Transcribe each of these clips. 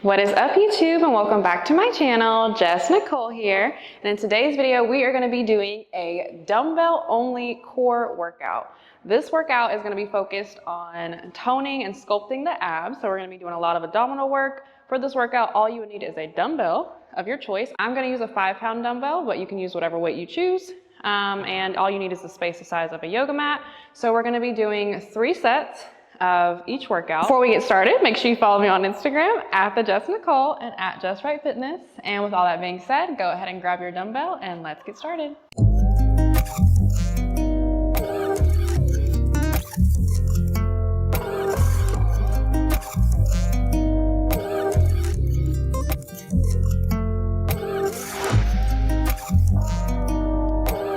What is up, YouTube, and welcome back to my channel. Jess Nicole here, and in today's video we are going to be doing a dumbbell only core workout. This workout is going to be focused on toning and sculpting the abs, so we're going to be doing a lot of abdominal work. For this workout, all you would need is a dumbbell of your choice. I'm going to use a 5-pound dumbbell, but you can use whatever weight you choose. And all you need is the space the size of a yoga mat. So we're going to be doing 3 sets of each workout. Before we get started, make sure you follow me on Instagram at the Jess Nicole and at Jess Right Fitness. And with all that being said, go ahead and grab your dumbbell and let's get started.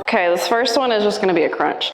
Okay, this first one is just going to be a crunch.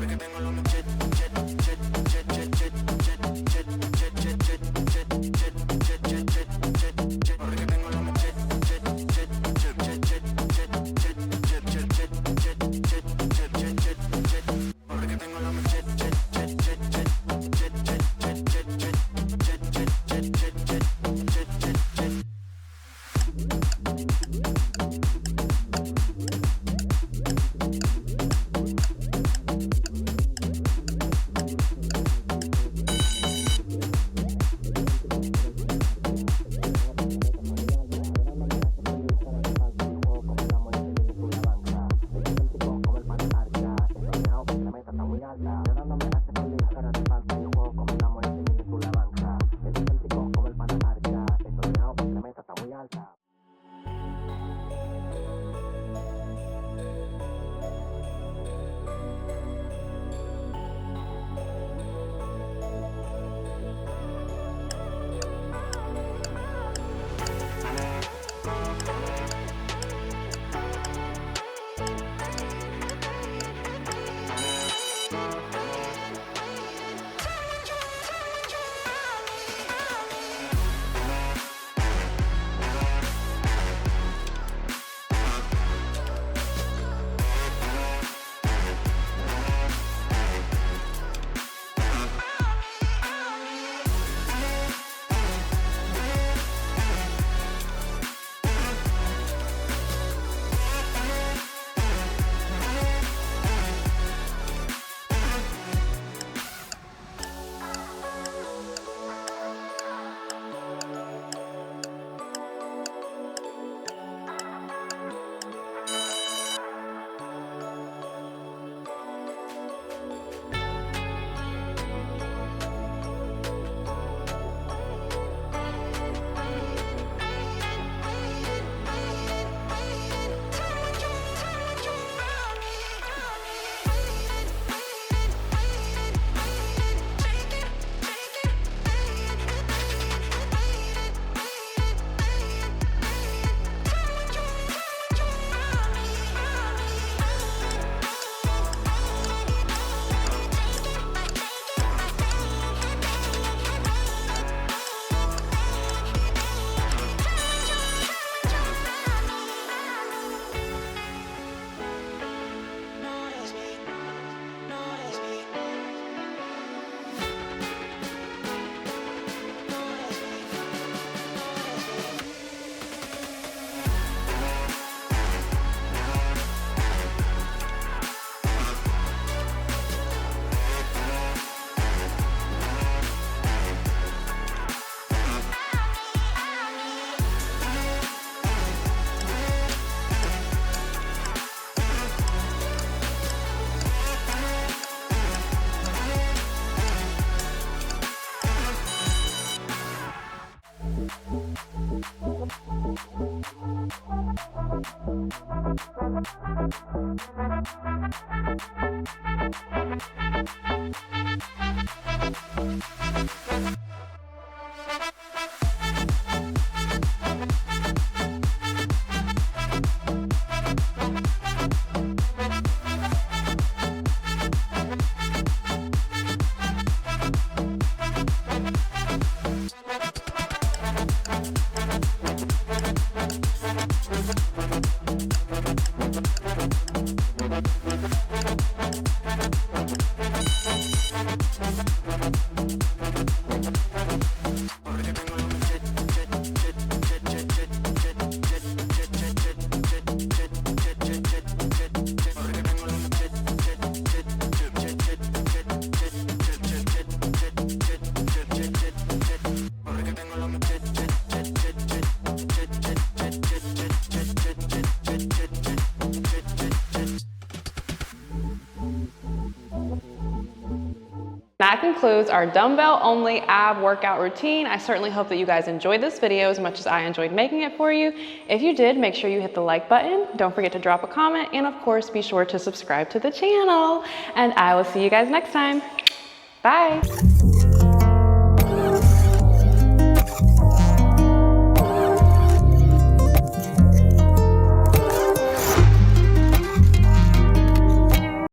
Porque That concludes our dumbbell-only ab workout routine. I certainly hope that you guys enjoyed this video as much as I enjoyed making it for you. If you did, make sure you hit the like button. Don't forget to drop a comment, and of course, be sure to subscribe to the channel. And I will see you guys next time. Bye.